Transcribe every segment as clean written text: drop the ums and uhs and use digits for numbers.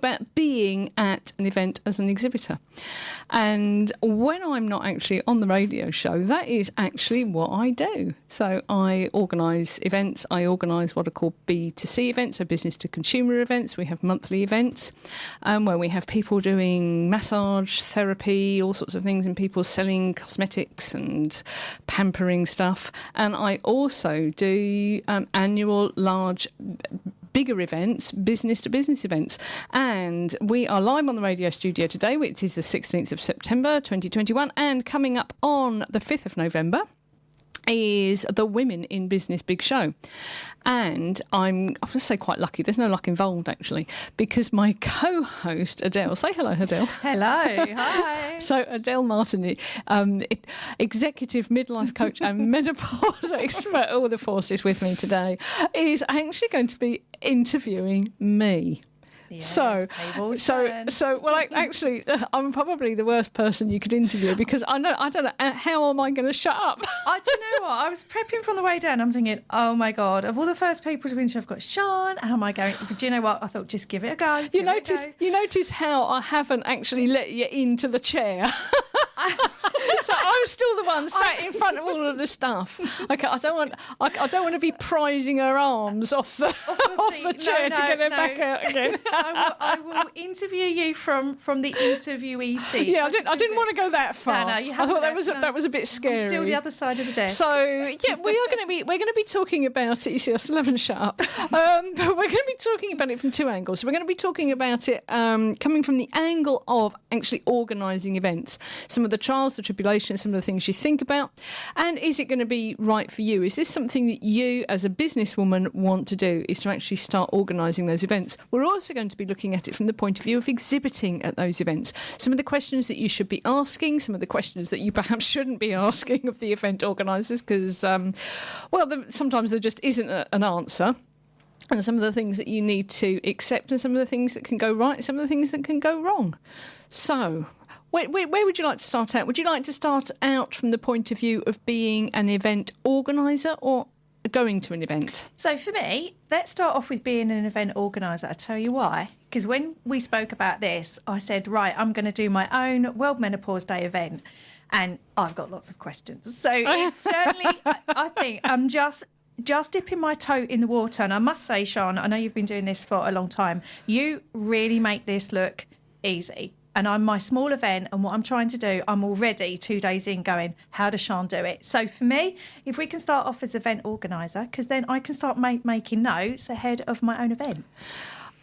about being at an event as an exhibitor. And when I'm not actually on the radio show, that is actually what I do. So I organise events. I organise what are called B2C events, so business to consumer events. We have monthly events where we have people doing massage, therapy, all sorts of things, and people selling cosmetics and pampering stuff. And I also do annual large bigger events, business to business events. And we are live on the radio studio today, which is the 16th of September 2021, and coming up on the 5th of November is the Women in Business Big Show. And I'm going to say quite lucky. There's no luck involved, actually, because my co-host, Adelle, say hello, Adelle. Hello, hi. So Adelle Martin, executive midlife coach and menopause expert, all the forces with me today, is actually going to be interviewing me. Yes, actually, I'm probably the worst person you could interview because I don't know how am I going to shut up. Do you know what? I was prepping from the way down. I'm thinking, oh my God, of all the first people to interview, I've got Sian. How am I going? But do you know what? I thought, just give it a go. You notice how I haven't actually let you into the chair. So I'm still the one sat in front of all of the stuff. Okay, I don't want to be prizing her arms off the chair to get her back out again. I will interview you from the interviewee seat. Yeah, I didn't want to go that far. No, you I haven't. thought that was a bit scary. I'm still the other side of the desk. So yeah, we're going to be talking about it. You see, I still haven't shut up. But we're going to be talking about it from two angles. So we're going to be talking about it coming from the angle of actually organising events, some of the trials, the tribulations, some of the things you think about, and is it going to be right for you? Is this something that you, as a businesswoman, want to do? Is to actually start organising those events? We're also going to be looking at it from the point of view of exhibiting at those events. Some of the questions that you should be asking, some of the questions that you perhaps shouldn't be asking of the event organisers, because, sometimes there just isn't an answer. And some of the things that you need to accept, and some of the things that can go right, and some of the things that can go wrong. So, where would you like to start out? Would you like to start out from the point of view of being an event organiser or going to an event? So for me, let's start off with being an event organiser. I'll tell you why. Because when we spoke about this, I said, right, I'm going to do my own World Menopause Day event. And I've got lots of questions. So it's certainly, I think I'm just dipping my toe in the water. And I must say, Sian, I know you've been doing this for a long time. You really make this look easy. And I'm my small event, and what I'm trying to do, I'm already 2 days in going, how does Sian do it? So for me, if we can start off as event organiser, because then I can start making notes ahead of my own event.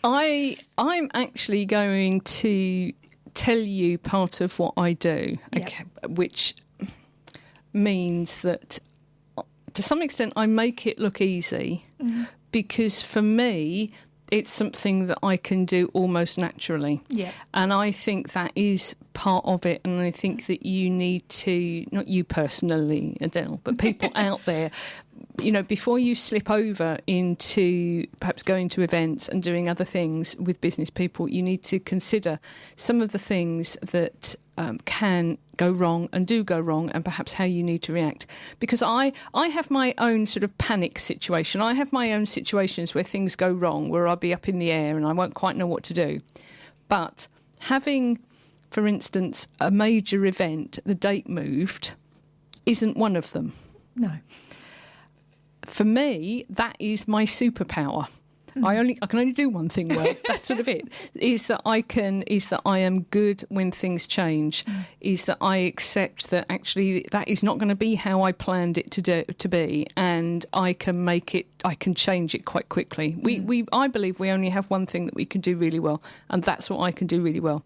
I'm actually going to tell you part of what I do, okay, which means that to some extent I make it look easy because for me it's something that I can do almost naturally. Yeah. And I think that is part of it. And I think that you need to, not you personally, Adelle, but people out there, before you slip over into perhaps going to events and doing other things with business people, you need to consider some of the things that can go wrong and do go wrong, and perhaps how you need to react. Because I have my own sort of panic situation. I have my own situations where things go wrong, where I'll be up in the air and I won't quite know what to do. But having, for instance, a major event, the date moved, isn't one of them. No. For me, that is my superpower. I can only do one thing well. That's sort of it. Is that I am good when things change. Is that I accept that actually that is not going to be how I planned it to be, and I can change it quite quickly. I believe we only have one thing that we can do really well, and that's what I can do really well.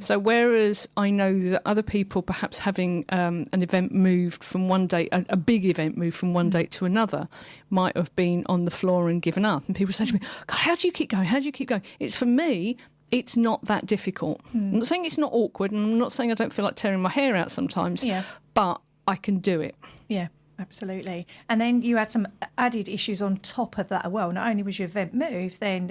So whereas I know that other people perhaps having an event moved from one date, a big event moved from one date to another, might have been on the floor and given up. And people say to me, God, how do you keep going? How do you keep going? It's for me, it's not that difficult. I'm not saying it's not awkward, and I'm not saying I don't feel like tearing my hair out sometimes, but I can do it. Yeah. Absolutely. And then you had some added issues on top of that as well. Not only was your event moved, then,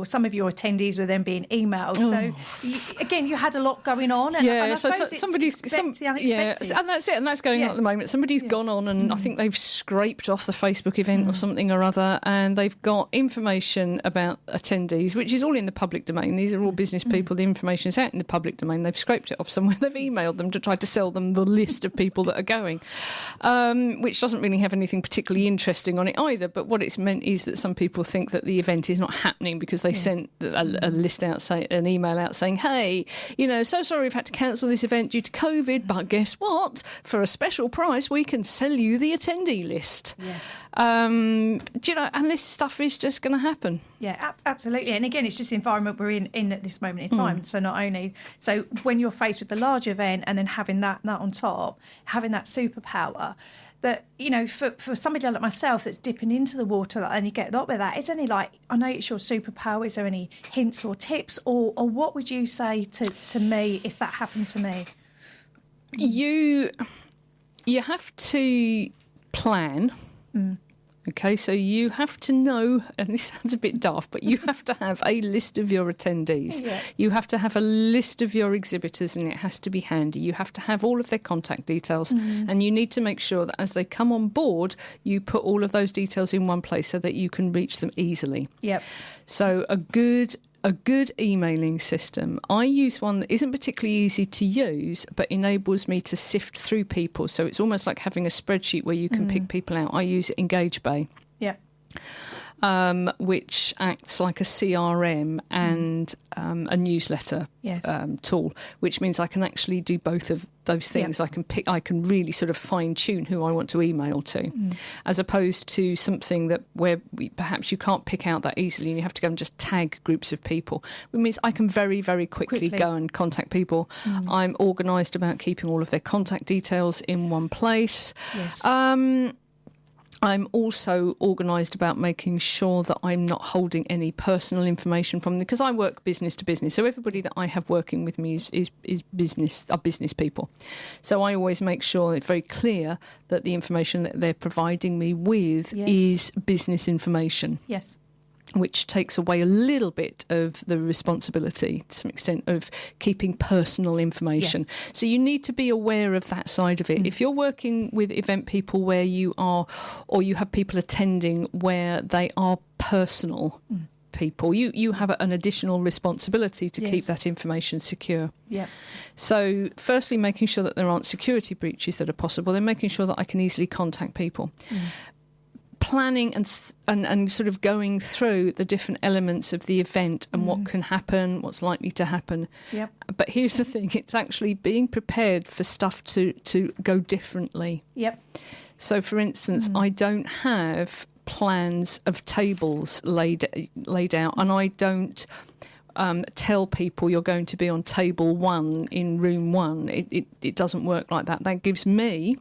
some of your attendees were then being emailed. Oh. So, again, you had a lot going on. And I suppose somebody's the unexpected. Yeah, and that's it. And that's going on at the moment. Somebody's gone on and I think they've scraped off the Facebook event or something or other, and they've got information about attendees, which is all in the public domain. These are all business people. The information is out in the public domain. They've scraped it off somewhere. They've emailed them to try to sell them the list of people that are going. Which doesn't really have anything particularly interesting on it either. But what it's meant is that some people think that the event is not happening because they sent a list out, an email out saying, hey, so sorry we've had to cancel this event due to COVID, but guess what? For a special price, we can sell you the attendee list. Yeah. And this stuff is just going to happen. Yeah, absolutely. And again, it's just the environment we're in at this moment in time. So when you're faced with the large event and then having that on top, having that superpower. But, for somebody like myself that's dipping into the water and you get a lot with that, is there any, I know it's your superpower, is there any hints or tips or what would you say to me if that happened to me? You have to plan. Okay, so you have to know, and this sounds a bit daft, but you have to have a list of your attendees. Yeah. You have to have a list of your exhibitors, and it has to be handy. You have to have all of their contact details, and you need to make sure that as they come on board, you put all of those details in one place so that you can reach them easily. Yep. So a good emailing system. I use one that isn't particularly easy to use, but enables me to sift through people. So it's almost like having a spreadsheet where you can pick people out. I use Engage Bay. Yeah. Which acts like a CRM and a newsletter tool, which means I can actually do both of those things. Yep. I can really sort of fine tune who I want to email to, as opposed to something where perhaps you can't pick out that easily and you have to go and just tag groups of people. It means I can very, very quickly go and contact people. I'm organised about keeping all of their contact details in one place. Yes. I'm also organised about making sure that I'm not holding any personal information from them, because I work business to business. So everybody that I have working with me is business people. So I always make sure it's very clear that the information that they're providing me with is business information. Yes. Which takes away a little bit of the responsibility, to some extent, of keeping personal information. Yeah. So you need to be aware of that side of it. If you're working with event people where you have people attending where they are personal people, you have an additional responsibility to keep that information secure. Yeah. So firstly, making sure that there aren't security breaches that are possible, then making sure that I can easily contact people. Planning and sort of going through the different elements of the event and what can happen, what's likely to happen. Yep. But here's the thing, it's actually being prepared for stuff to go differently. Yep. So, for instance, I don't have plans of tables laid out, and I don't tell people you're going to be on table 1 in room 1. It doesn't work like that. That gives me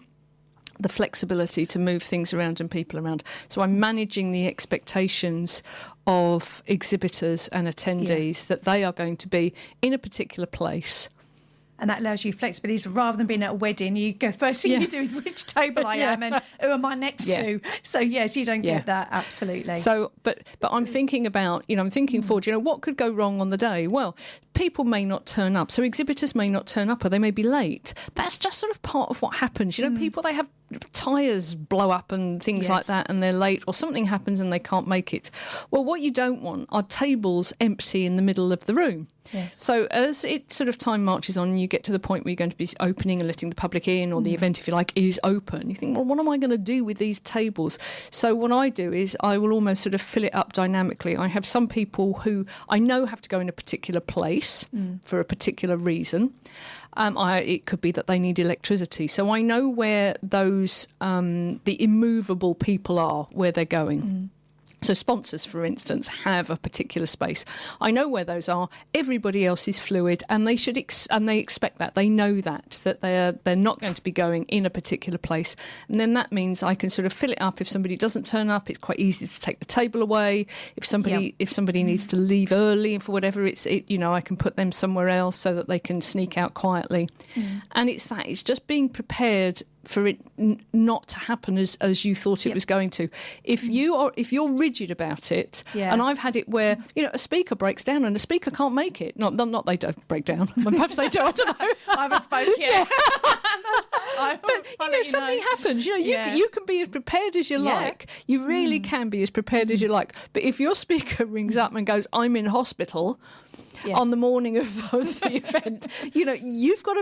the flexibility to move things around and people around. So I'm managing the expectations of exhibitors and attendees that they are going to be in a particular place. And that allows you flexibility. So rather than being at a wedding, you go, first thing you do is which table I am and who am I next to. So, yes, you don't get that, absolutely. So, but I'm thinking about, I'm thinking forward, what could go wrong on the day? Well, people may not turn up. So exhibitors may not turn up or they may be late. That's just sort of part of what happens. People, they have tyres blow up and things like that and they're late, or something happens and they can't make it. Well, what you don't want are tables empty in the middle of the room. Yes. So as it sort of time marches on and you get to the point where you're going to be opening and letting the public in, or the event, if you like, is open, you think, well, what am I going to do with these tables? So what I do is I will almost sort of fill it up dynamically. I have some people who I know have to go in a particular place for a particular reason. It could be that they need electricity. So I know where those, the immovable people are, where they're going. So sponsors, for instance, have a particular space. I know where those are. Everybody else is fluid, and they should and they expect that. They know that they're not going to be going in a particular place, and then that means I can sort of fill it up. If somebody doesn't turn up, it's quite easy to take the table away. If somebody needs to leave early and for whatever, I can put them somewhere else so that they can sneak out quietly. And it's just being prepared for it not to happen as you thought it was going to. If you're rigid about it, and I've had it where a speaker breaks down and the speaker can't make it. Not they don't break down. Perhaps they do. I don't know. I haven't spoken yet. But something happens. You can be as prepared as you like. You really can be as prepared as you like. But if your speaker rings up and goes, "I'm in hospital," on the morning of the event, you've got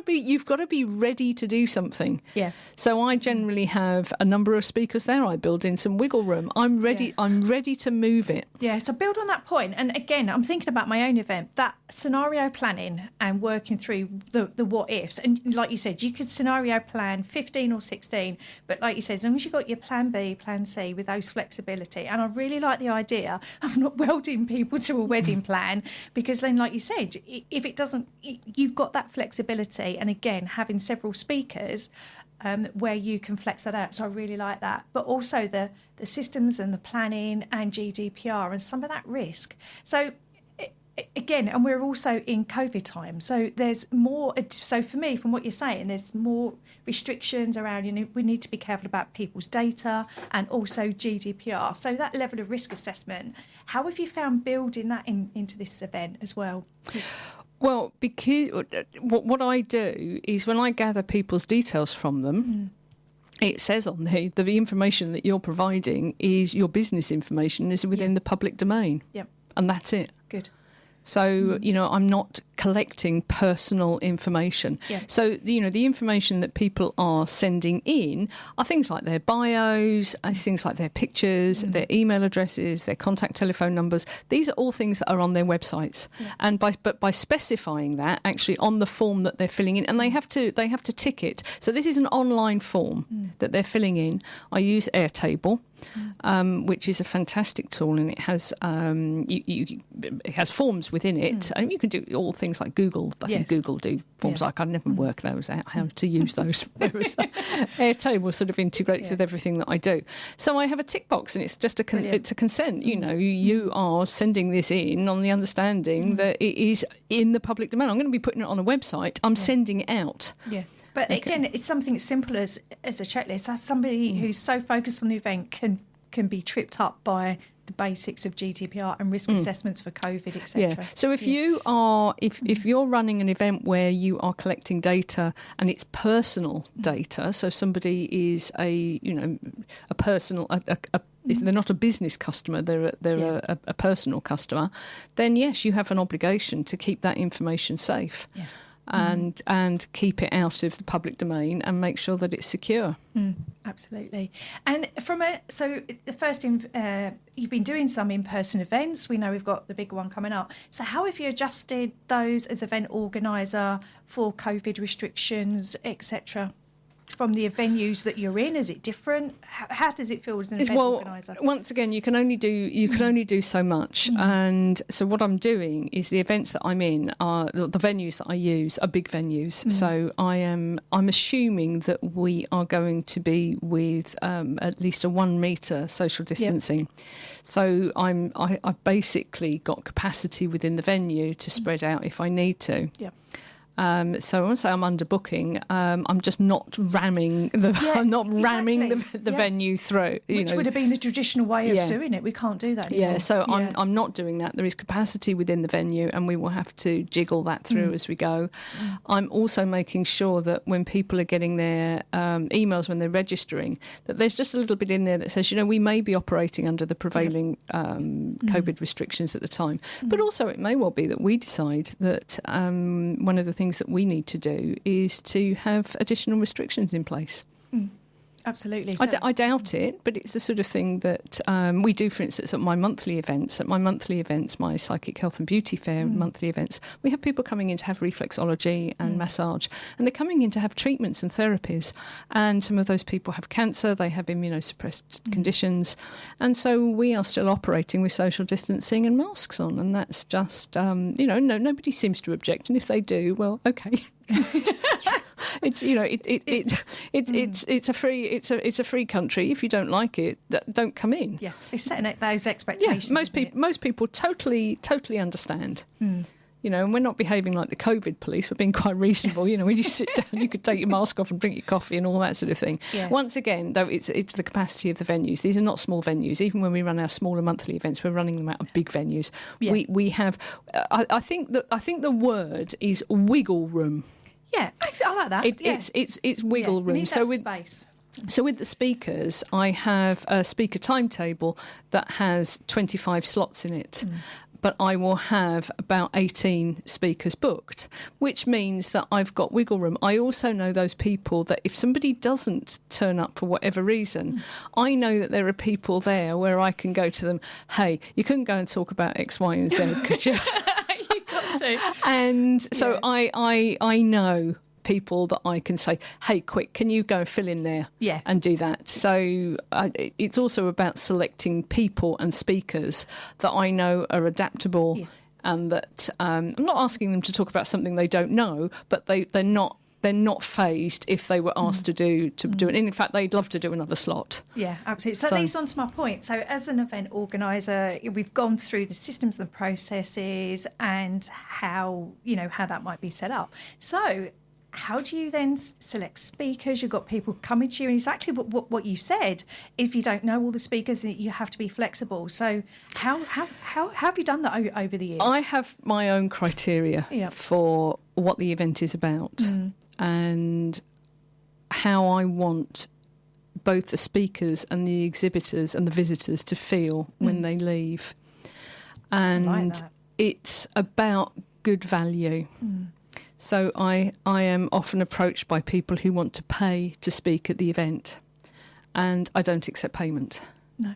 to be ready to do something. Yeah. So I generally have a number of speakers there. I build in some wiggle room. I'm ready. Yeah. I'm ready to move it. Yeah. So build on that point. And again, I'm thinking about my own event. That scenario planning and working through the what ifs. And like you said, you could scenario plan 15 or 16. But like you said, as long as you've got your plan B, plan C with those flexibility. And I really like the idea of not welding people to a wedding plan, because then, like you said, if it doesn't, you've got that flexibility. And again, having several speakers where you can flex that out. So I really like that. But also the systems and the planning and GDPR and some of that risk. So again, and we're also in COVID time. So there's more. So for me, from what you're saying, there's more restrictions around, we need to be careful about people's data and also GDPR. So that level of risk assessment, how have you found building that into this event as well? Well, because what I do is when I gather people's details from them, it says on the information that you're providing is your business information is within the public domain. Yep. And that's it. Good. So, I'm not collecting personal information. Yeah. So, the information that people are sending in are things like their bios, things like their pictures, their email addresses, their contact telephone numbers. These are all things that are on their websites. Yeah. And by specifying that actually on the form that they're filling in, and they have to tick it. So this is an online form that they're filling in. I use Airtable. Which is a fantastic tool, and it has it has forms within it, and you can do all things like Google. I think Google do forms like I've never worked those out how to use those. Whereas Airtable sort of integrates with everything that I do. So I have a tick box, and it's just it's a consent. You are sending this in on the understanding that it is in the public domain. I'm going to be putting it on a website. I'm sending it out. Yeah. But again, it's something as simple as a checklist. As somebody who's so focused on the event can be tripped up by the basics of GDPR and risk assessments for COVID, etc. Yeah. So if you are if you're running an event where you are collecting data and it's personal data, so somebody is a personal they're not a business customer, they're a personal customer, then yes, you have an obligation to keep that information safe. Yes. And keep it out of the public domain and make sure that it's secure. Absolutely. And so the first you've been doing some in-person events. We know we've got the big one coming up. So how have you adjusted those as event organiser for COVID restrictions, etc.? From the venues that you're in, is it different? How does it feel as an event organiser? Once again, you can only do so much, and so what I'm doing is the events that I'm in are the venues that I use are big venues. So I'm assuming that we are going to be with at least a 1 metre social distancing. Yep. So I've basically got capacity within the venue to spread out if I need to. Yep. So I won't say I'm underbooking. I'm just not ramming the venue through. Which would have been the traditional way of doing it. We can't do that anymore. Yeah, so I'm not doing that. There is capacity within the venue, and we will have to jiggle that through as we go. I'm also making sure that when people are getting their emails when they're registering, that there's just a little bit in there that says, we may be operating under the prevailing COVID restrictions at the time. But also it may well be that we decide that one of the things that we need to do is to have additional restrictions in place. Absolutely. So, I doubt it, but it's the sort of thing that we do, for instance, at my monthly events. At my monthly events, my Psychic Health and Beauty Fair monthly events, we have people coming in to have reflexology and massage, and they're coming in to have treatments and therapies. And some of those people have cancer, they have immunosuppressed conditions, and so we are still operating with social distancing and masks on, and that's just, nobody seems to object, and if they do, well, okay. It's a free country. If you don't like it, don't come in. Yeah, it's setting those expectations. Yeah, most people totally understand. And we're not behaving like the COVID police. We're being quite reasonable. When you sit down, you could take your mask off and drink your coffee and all that sort of thing. Yeah. Once again, though, it's the capacity of the venues. These are not small venues. Even when we run our smaller monthly events, we're running them out of big venues. Yeah. We have. I think the word is wiggle room. Yeah, actually, I like that. It's wiggle room. So with space. So with the speakers, I have a speaker timetable that has 25 slots in it. But I will have about 18 speakers booked, which means that I've got wiggle room. I also know those people that if somebody doesn't turn up for whatever reason, I know that there are people there where I can go to them, hey, you couldn't go and talk about X, Y and Z, could you? You've got to. And so I know people that I can say, hey, quick, can you go and fill in there and do that? So it's also about selecting people and speakers that I know are adaptable and that I'm not asking them to talk about something they don't know, but they're not phased if they were asked to do it. And in fact, they'd love to do another slot. Yeah, absolutely. So that leads on to my point. So as an event organiser, we've gone through the systems and processes and how that might be set up. So how do you then select speakers? You've got people coming to you, and exactly what you said. If you don't know all the speakers, you have to be flexible. So how have you done that over the years? I have my own criteria for what the event is about and how I want both the speakers and the exhibitors and the visitors to feel when they leave. And I like that. It's about good value. So I am often approached by people who want to pay to speak at the event, and I don't accept payment. No.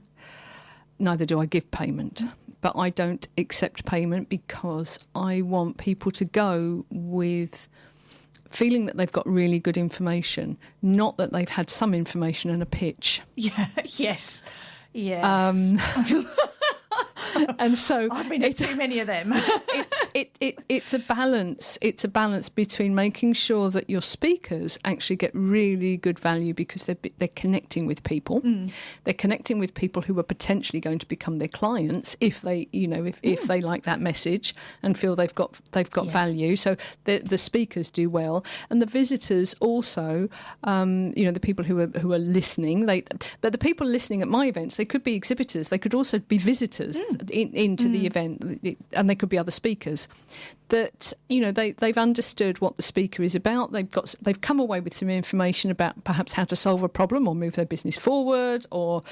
Neither do I give payment, but I don't accept payment because I want people to go with feeling that they've got really good information, not that they've had some information and a pitch. Yeah. Yes. And so I've been at too many of them. It's a balance. It's a balance between making sure that your speakers actually get really good value because they're connecting with people. They're connecting with people who are potentially going to become their clients if they, if they like that message and feel they've got value. So the speakers do well, and the visitors also. The people who are listening. But the people listening at my events, they could be exhibitors. They could also be visitors into the event, and they could be other speakers that they've understood what the speaker is about. They've come away with some information about perhaps how to solve a problem or move their business forward or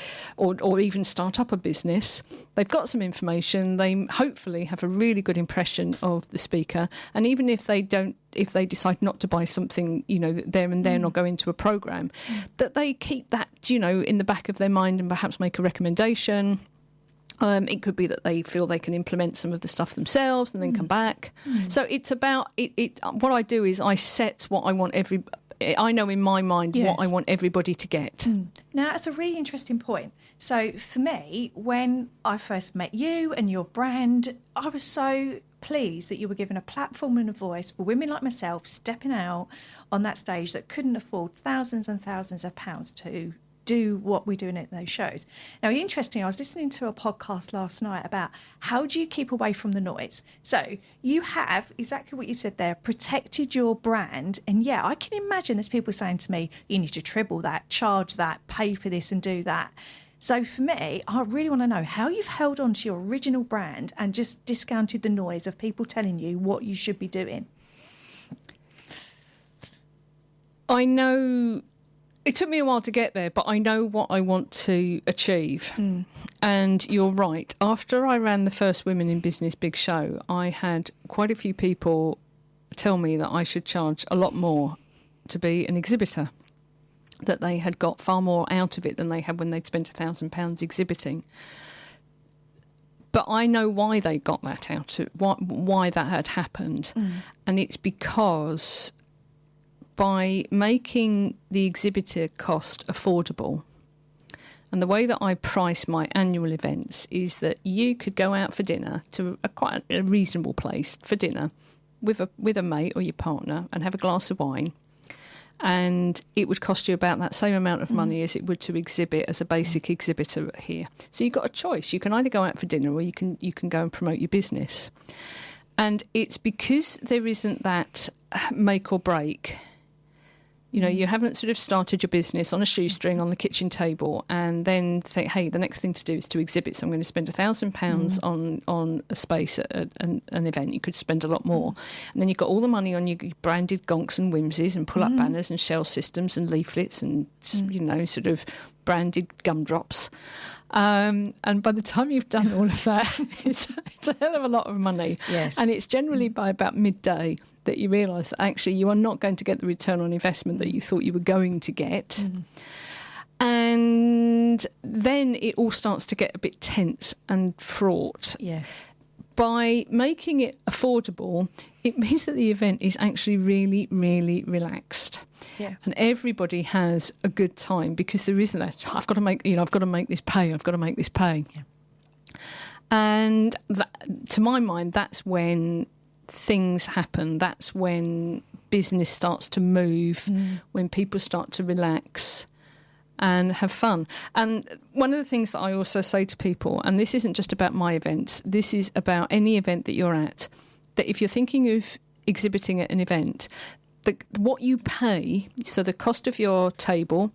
even start up a business. They've got some information. They hopefully have a really good impression of the speaker, and even if they decide not to buy something, there and then or go into a program, that they keep that, in the back of their mind and perhaps make a recommendation. It could be that they feel they can implement some of the stuff themselves and then come back. So it's about it. What I do is I set what I want I know in my mind what I want everybody to get. Now, that's a really interesting point. So for me, when I first met you and your brand, I was so pleased that you were given a platform and a voice for women like myself stepping out on that stage that couldn't afford thousands and thousands of pounds to do what we're doing at those shows. Now, interesting, I was listening to a podcast last night about how do you keep away from the noise. So you have, exactly what you've said there, protected your brand. And yeah, I can imagine there's people saying to me, you need to treble that, charge that, pay for this and do that. So for me, I really want to know how you've held on to your original brand and just discounted the noise of people telling you what you should be doing. I know it took me a while to get there, but I know what I want to achieve. And you're right. After I ran the first Women in Business big show, I had quite a few people tell me that I should charge a lot more to be an exhibitor, that they had got far more out of it than they had when they'd spent £1,000 exhibiting. But I know why they got that out of why that had happened. And it's because by making the exhibitor cost affordable, and the way that I price my annual events is that you could go out for dinner to quite a reasonable place for dinner with a mate or your partner and have a glass of wine, and it would cost you about that same amount of money as it would to exhibit as a basic exhibitor here. So you've got a choice. You can either go out for dinner or you can go and promote your business. And it's because there isn't that make or break. You know, you haven't sort of started your business on a shoestring on the kitchen table and then say, hey, the next thing to do is to exhibit. So I'm going to spend £1,000 on a space at an event. You could spend a lot more. And then you've got all the money on your branded gonks and whimsies and pull-up banners and shell systems and leaflets and, you know, sort of branded gumdrops. And by the time you've done all of that, it's a hell of a lot of money. Yes. And it's generally by about midday that you realise that actually you are not going to get the return on investment that you thought you were going to get. And then it all starts to get a bit tense and fraught. Yes. By making it affordable, it means that the event is actually really, really relaxed. Yeah. And everybody has a good time because there isn't that, I've got to make this pay. Yeah. And that, to my mind, that's when things happen. That's when business starts to move, when people start to relax and have fun. And one of the things that I also say to people, and this isn't just about my events, this is about any event that you're at, that if you're thinking of exhibiting at an event, what you pay, so the cost of your table,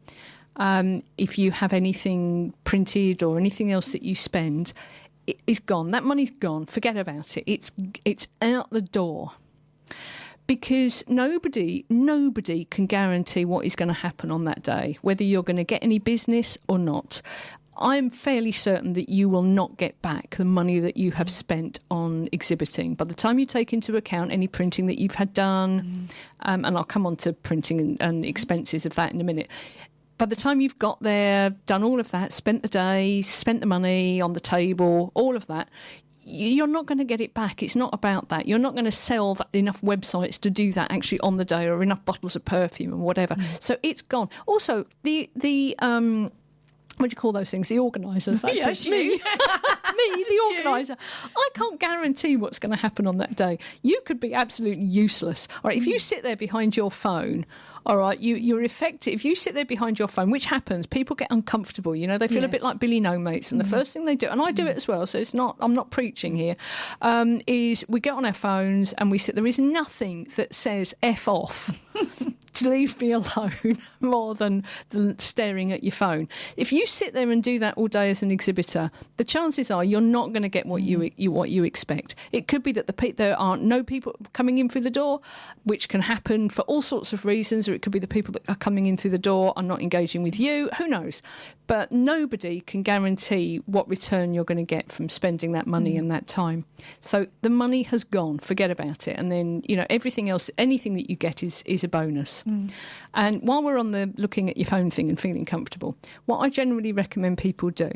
if you have anything printed or anything else that you spend, it is gone. That money's gone. Forget about it. It's out the door. Because nobody can guarantee what is going to happen on that day, whether you're going to get any business or not. I'm fairly certain that you will not get back the money that you have spent on exhibiting. By the time you take into account any printing that you've had done, and I'll come on to printing and expenses of that in a minute. By the time you've got there, done all of that, spent the day, spent the money on the table, all of that, you're not going to get it back. It's not about that. You're not going to sell enough websites to do that actually on the day, or enough bottles of perfume and whatever. So it's gone. Also, the what do you call those things? The organisers. That's Yes, it. Me, the organiser. I can't guarantee what's going to happen on that day. You could be absolutely useless. All right, if you sit there behind your phone, all right, you're effective. If you sit there behind your phone, which happens, people get uncomfortable. You know, they feel a bit like Billy No Mates, and the first thing they do, and I do it as well. So it's not. I'm not preaching here. Is we get on our phones and we sit. There is nothing that says "f off." To leave me alone more than staring at your phone. If you sit there and do that all day as an exhibitor, the chances are you're not going to get what you expect. It could be that there aren't no people coming in through the door, which can happen for all sorts of reasons, or it could be the people that are coming in through the door are not engaging with you. Who knows? But nobody can guarantee what return you're going to get from spending that money and that time. So the money has gone. Forget about it. And then, you know, everything else, anything that you get is a bonus. And while we're on the looking at your phone thing and feeling comfortable, what I generally recommend people do,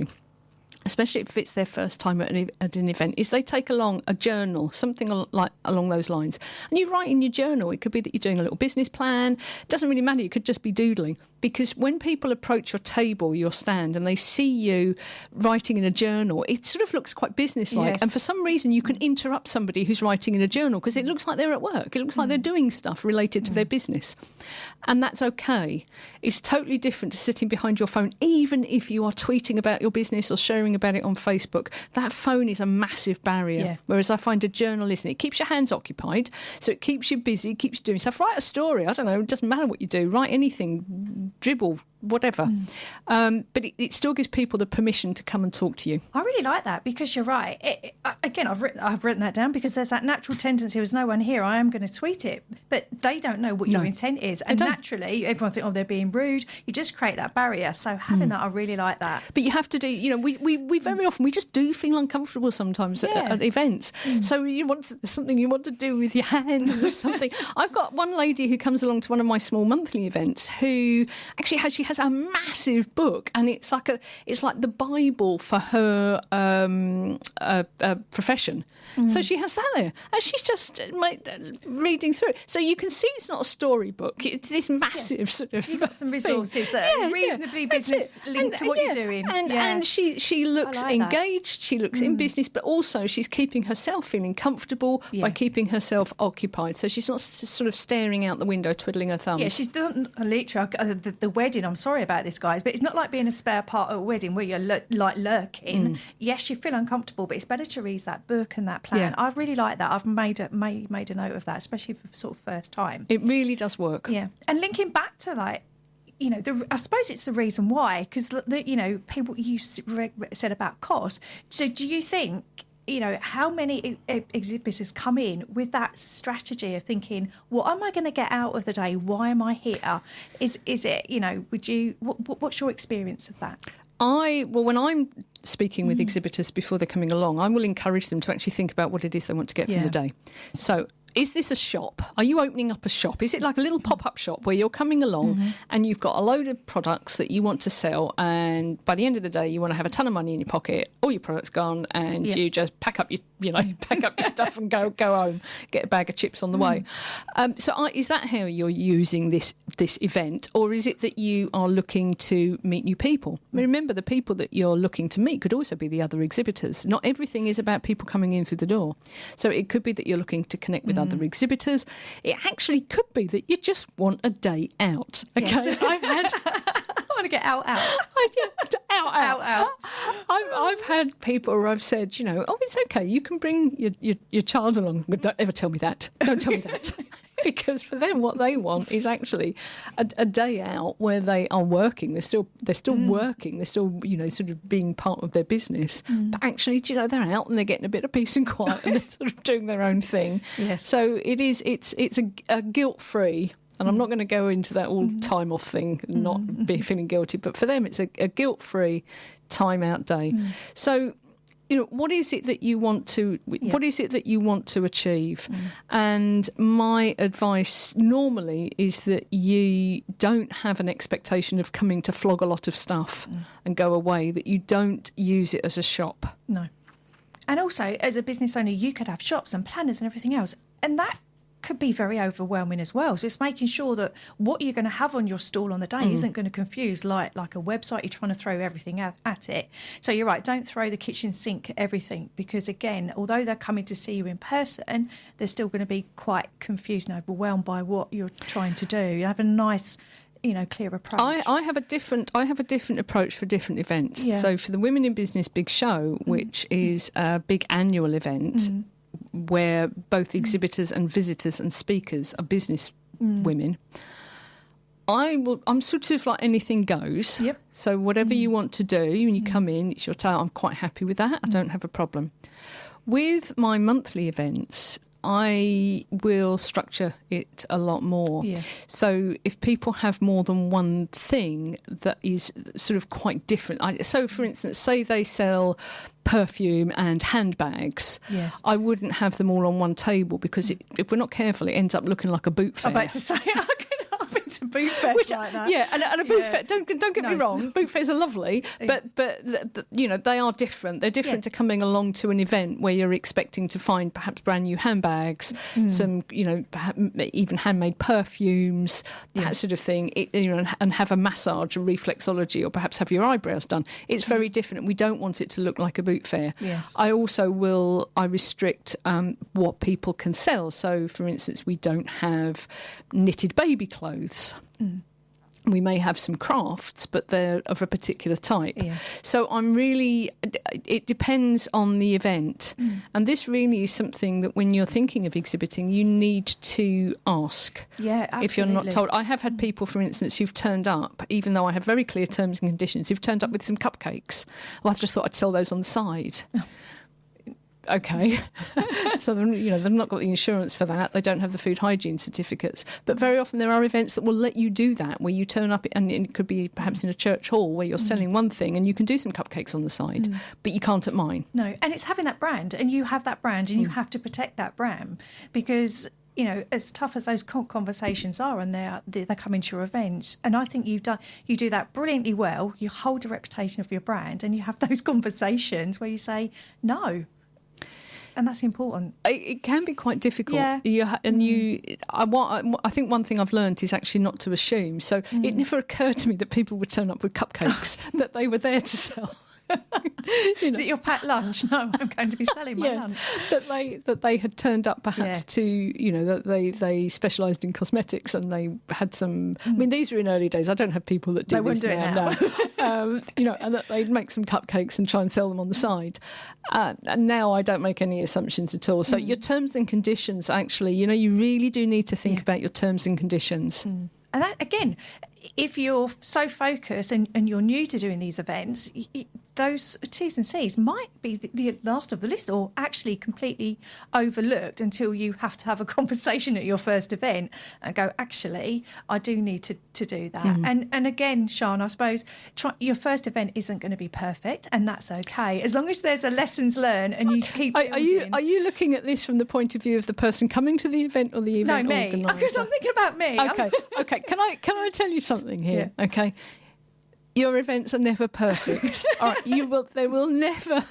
especially if it's their first time at an event, is they take along a journal, something along those lines. And you write in your journal. It could be that you're doing a little business plan. It doesn't really matter. You could just be doodling. Because when people approach your table, your stand, and they see you writing in a journal, it sort of looks quite businesslike. Yes. And for some reason, you can interrupt somebody who's writing in a journal because it looks like they're at work. It looks like they're doing stuff related to their business. And that's okay. It's totally different to sitting behind your phone, even if you are tweeting about your business or sharing about it on Facebook. That phone is a massive barrier. Yeah. Whereas I find a journal, it keeps your hands occupied, so it keeps you busy, keeps you doing stuff. Write a story. I don't know. It doesn't matter what you do. Write anything. Dribble, whatever. But it still gives people the permission to come and talk to you. I really like that because you're right. Again, I've written that down because there's that natural tendency. There's no one here. I am going to tweet it, but they don't know what your intent is, and naturally, everyone thinks, oh, they're being rude. You just create that barrier. So having that, I really like that. But you have to do. You know, we very often we just do feel uncomfortable sometimes at events. So there's something you want to do with your hand or something. I've got one lady who comes along to one of my small monthly events who actually has a massive book, and it's like the Bible for her profession. So she has that there, and she's just reading through it. So you can see it's not a storybook. It's this massive sort of. You've got some resources that are reasonably business linked to what you're doing. And she looks like engaged. She looks in business, but also she's keeping herself feeling comfortable by keeping herself occupied. So she's not sort of staring out the window, twiddling her thumbs. Yeah, she's done literally the wedding I'm sorry about this, guys, but it's not like being a spare part at a wedding where you're like lurking. Yes, you feel uncomfortable, but it's better to read that book and that plan. Yeah. I really like that. I've made a note of that, especially for sort of first time. It really does work. Yeah. And linking back to like, you know, I suppose it's the reason why, because, you know, people, you said about cost. So do you think, you know, how many exhibitors come in with that strategy of thinking, what am I going to get out of the day? Why am I here? Is it, you know, what's your experience of that? When I'm speaking with exhibitors before they're coming along, I will encourage them to actually think about what it is they want to get from the day. So, is this a shop? Are you opening up a shop? Is it like a little pop-up shop where you're coming along and you've got a load of products that you want to sell, and by the end of the day you want to have a ton of money in your pocket, all your products gone, and you just pack up your stuff and go home, get a bag of chips on the way. Is that how you're using this event, or is it that you are looking to meet new people? I mean, remember, the people that you're looking to meet could also be the other exhibitors. Not everything is about people coming in through the door. So it could be that you're looking to connect with other exhibitors. It actually could be that you just want a day out. Okay, yes. I want to get out. I've had people where I've said, you know, oh, it's okay, you can bring your child along, but don't ever tell me that. Don't tell me that. Because for them, what they want is actually a day out where they are working. They're still working. They're still, you know, sort of being part of their business. But actually, you know, they're out and they're getting a bit of peace and quiet and they're sort of doing their own thing. Yes. So it's a guilt-free. And I'm not going to go into that all time off thing and not be feeling guilty. But for them, it's a guilt-free time out day. So, you know, what is it that you want to achieve? And my advice normally is that you don't have an expectation of coming to flog a lot of stuff and go away, that you don't use it as a shop. No. And also, as a business owner, you could have shops and planners and everything else. And that could be very overwhelming as well. So it's making sure that what you're going to have on your stall on the day isn't going to confuse like a website. You're trying to throw everything at it. So you're right, don't throw the kitchen sink at everything, because again, although they're coming to see you in person, they're still going to be quite confused and overwhelmed by what you're trying to do. You have a nice, you know, clear approach. I have a different approach for different events. Yeah. So for the Women in Business Big Show, which is a big annual event, where both exhibitors and visitors and speakers are business women, I'm sort of like anything goes. Yep. So whatever you want to do, when you come in, it's your time. I'm quite happy with that. I don't have a problem. With my monthly events, I will structure it a lot more. Yeah. So if people have more than one thing that is sort of quite different. So, for instance, say they sell perfume and handbags. Yes. I wouldn't have them all on one table, because if we're not careful, it ends up looking like a boot fair. I'm about to say, I've been to boot fairs like that. Yeah, and a boot fair, don't get me wrong, boot fairs are lovely, but you know, they are different. They're different to coming along to an event where you're expecting to find perhaps brand new handbags, some, you know, even handmade perfumes, that sort of thing, you know, and have a massage or reflexology, or perhaps have your eyebrows done. It's very different. We don't want it to look like a boot fair. Yes. I also restrict what people can sell. So, for instance, we don't have knitted baby clothes. We may have some crafts, but they're of a particular type. Yes. So it depends on the event. And this really is something that when you're thinking of exhibiting, you need to ask. Yeah, absolutely. If you're not told. I have had people, for instance, who've turned up, even though I have very clear terms and conditions, who've turned up with some cupcakes. Well, I just thought I'd sell those on the side. Okay. So, you know, they've not got the insurance for that. They don't have the food hygiene certificates. But very often there are events that will let you do that, where you turn up, and it could be perhaps in a church hall where you're selling one thing and you can do some cupcakes on the side, but you can't at mine. No, and it's having that brand, and you have that brand, and you have to protect that brand, because, you know, as tough as those conversations are, and they're coming to your events, and I think you do that brilliantly well. You hold the reputation of your brand, and you have those conversations where you say no. And that's important. It can be quite difficult. Yeah. I think one thing I've learned is actually not to assume. So it never occurred to me that people would turn up with cupcakes that they were there to sell. Is it your packed lunch? No, I'm going to be selling my lunch. That they had turned up perhaps to, that they specialised in cosmetics and they had some. I mean, these were in early days. I don't have people that do this now. And that they'd make some cupcakes and try and sell them on the side. And now I don't make any assumptions at all. So your terms and conditions, actually, you really do need to think about your terms and conditions. And that, again, if you're so focused and you're new to doing these events, those T's and C's might be the last of the list or actually completely overlooked until you have to have a conversation at your first event and go, actually, I do need to do that. And again, Sian, I suppose your first event isn't going to be perfect, and that's okay. As long as there's a lessons learned and you keep building. Are you looking at this from the point of view of the person coming to the event or the event organiser? No, me. Because I'm thinking about me. Okay. Can I tell you something here? Yeah. Okay. Your events are never perfect. All right, there will never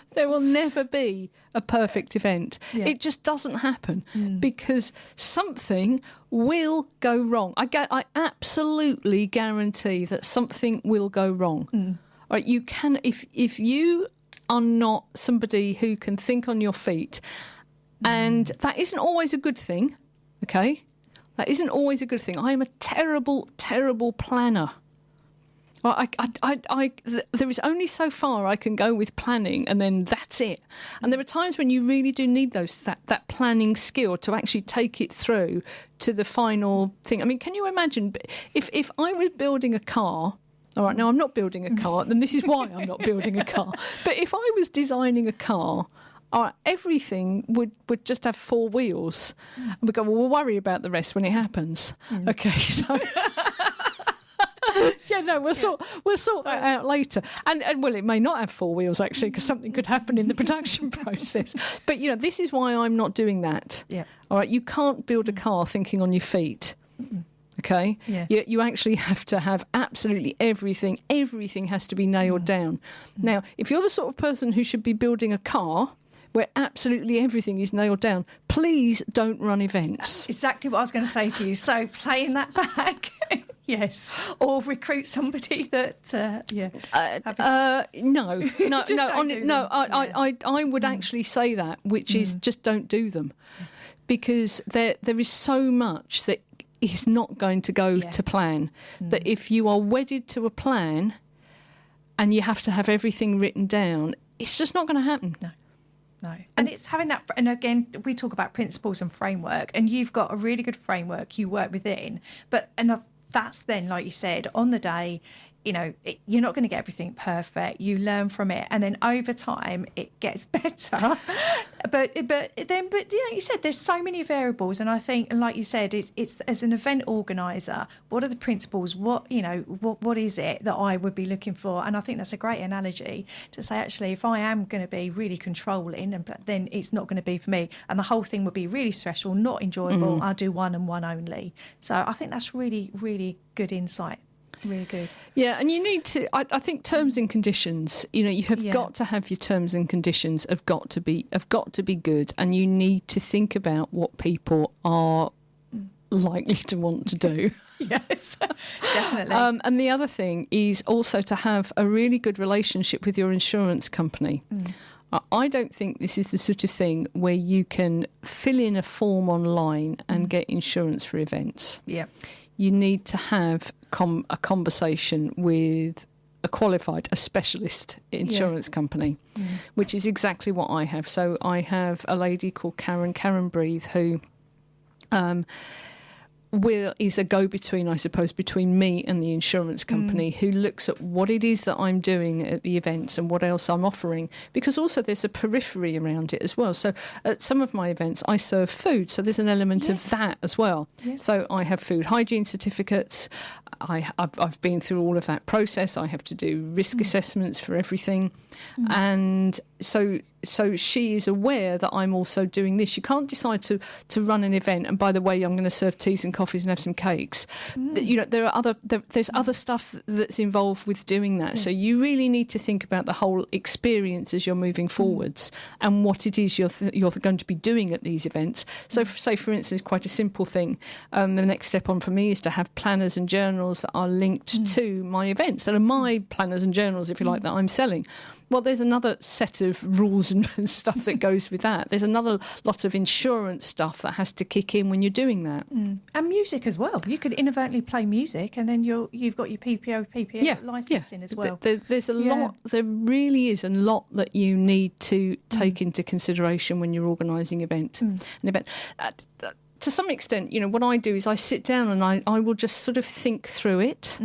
be a perfect event. Yeah. It just doesn't happen because something will go wrong. I absolutely guarantee that something will go wrong. All right, you can if you are not somebody who can think on your feet, and that isn't always a good thing. Okay, that isn't always a good thing. I am a terrible, terrible planner. Well, there is only so far I can go with planning, and then that's it. And there are times when you really do need that planning skill to actually take it through to the final thing. I mean, can you imagine if I was building a car? All right, now I'm not building a car, and this is why I'm not building a car. But if I was designing a car, everything would just have 4 wheels, and we go, well, we'll worry about the rest when it happens. Okay, so. We'll sort that out later. And well, it may not have 4 wheels actually, because something could happen in the production process. But this is why I'm not doing that. Yeah. All right, you can't build a car thinking on your feet. Okay. Yeah. You actually have to have absolutely everything. Everything has to be nailed down. Now, if you're the sort of person who should be building a car where absolutely everything is nailed down, please don't run events. That's exactly what I was going to say to you. So playing that back. Yes, or recruit somebody that, I would actually say that, which is just don't do them, because there is so much that is not going to go to plan. That if you are wedded to a plan, and you have to have everything written down, it's just not going to happen. No. And it's having that, and again, we talk about principles and framework, and you've got a really good framework you work within, that's then, like you said, on the day, you're not going to get everything perfect. You learn from it, and then over time it gets better. But you said there's so many variables, and I think, and like you said, it's as an event organizer, what are the principles? What is it that I would be looking for? And I think that's a great analogy to say, actually, if I am going to be really controlling, then it's not going to be for me, and the whole thing would be really stressful, not enjoyable. I'll do one and one only. So I think that's really, really good insight. Really good. Yeah, and you need to. I think terms and conditions. You have got to have your terms and conditions. Have got to be good, and you need to think about what people are likely to want to do. Yes, definitely. And the other thing is also to have a really good relationship with your insurance company. I don't think this is the sort of thing where you can fill in a form online and get insurance for events. Yeah. You need to have a conversation with a specialist insurance company, which is exactly what I have. So I have a lady called Karen Breathe, who is a go-between, I suppose, between me and the insurance company, who looks at what it is that I'm doing at the events and what else I'm offering, because also there's a periphery around it as well. So at some of my events I serve food, so there's an element of that as well. Yes. So I have food hygiene certificates. I've been through all of that process. I have to do risk assessments for everything. And so she is aware that I'm also doing this. You can't decide to run an event and, by the way, I'm going to serve teas and coffees and have some cakes. There's other stuff that's involved with doing that. So you really need to think about the whole experience as you're moving forwards and what it is you're going to be doing at these events. So say, for instance, quite a simple thing. The next step on for me is to have planners and journals that are linked to my events, that are my planners and journals, if you like, that I'm selling. Well, there's another set of rules and stuff that goes with that. There's another lot of insurance stuff that has to kick in when you're doing that. And music as well. You could inadvertently play music, and then you've got your PPO licensing as well. There's a lot. There really is a lot that you need to take into consideration when you're organising an event. To some extent, what I do is I sit down and I will just sort of think through it.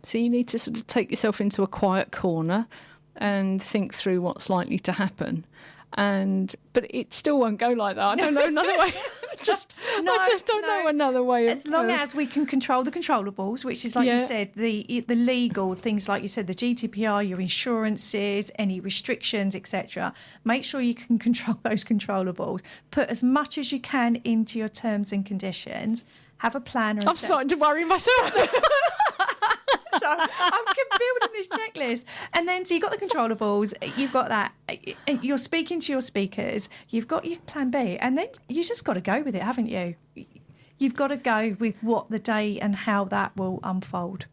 So you need to sort of take yourself into a quiet corner and think through what's likely to happen. But it still won't go like that. I don't know another way. I just don't know another way. As long as we can control the controllables, which is, like you said, the legal things, like you said, the GDPR, your insurances, any restrictions, etc. Make sure you can control those controllables. Put as much as you can into your terms and conditions. Have a plan. I'm starting to worry myself. So I'm building this checklist. And then, so you've got the controllables, you've got that, you're speaking to your speakers, you've got your plan B, and then you just got to go with it, haven't you? You've got to go with what the day and how that will unfold.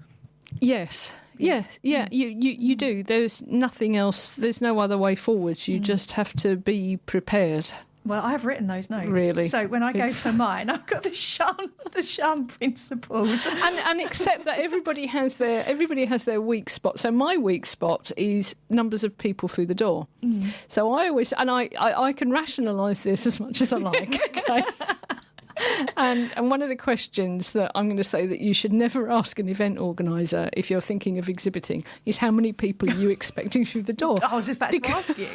Yes. Yeah, you do. There's nothing else. There's no other way forward. You just have to be prepared. Well, I've written those notes. Really? So when I go for mine, I've got the Sian principles. And except that everybody has their weak spot. So my weak spot is numbers of people through the door. So I always, and I can rationalise this as much as I like. Okay. And one of the questions that I'm going to say that you should never ask an event organiser if you're thinking of exhibiting is how many people are you expecting through the door? I was just about to ask you.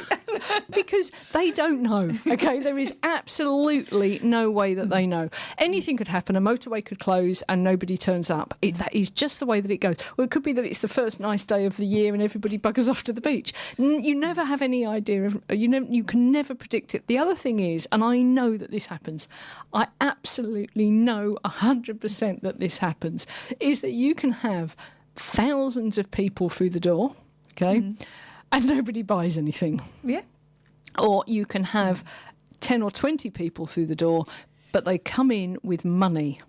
Because they don't know, okay? There is absolutely no way that they know. Anything could happen. A motorway could close and nobody turns up. That is just the way that it goes. Or it could be that it's the first nice day of the year and everybody buggers off to the beach. You never have any idea. You can never predict it. The other thing is, and I know that this happens, I absolutely know 100% that this happens, is that you can have thousands of people through the door, okay, and nobody buys anything. Yeah. Or you can have 10 or 20 people through the door, but they come in with money.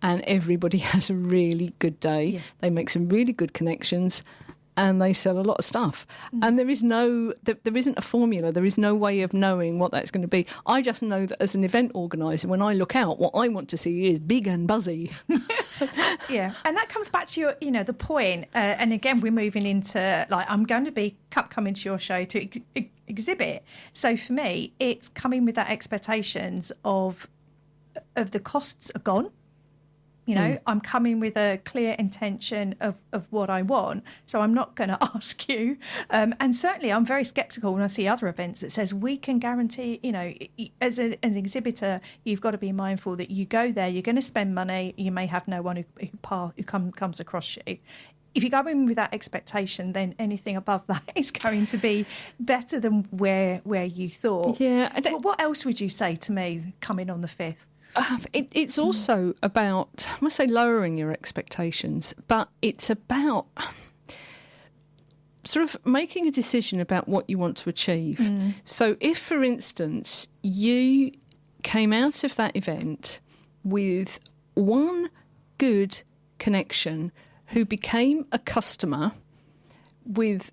And everybody has a really good day. Yeah. They make some really good connections. And they sell a lot of stuff. And there isn't a formula. There is no way of knowing what that's going to be. I just know that as an event organiser, when I look out, what I want to see is big and buzzy. Yeah, and that comes back to your, the point. And again, we're moving into, like, I'm going to be coming to your show to exhibit. So for me, it's coming with that expectations of the costs are gone. I'm coming with a clear intention of what I want. So I'm not going to ask you. And certainly I'm very sceptical when I see other events that says we can guarantee, as an exhibitor, you've got to be mindful that you go there, you're going to spend money, you may have no one who comes across you. If you go in with that expectation, then anything above that is going to be better than where you thought. Yeah. What else would you say to me coming on the 5th? It's also about, I must say, lowering your expectations, but it's about sort of making a decision about what you want to achieve. So if, for instance, you came out of that event with one good connection who became a customer with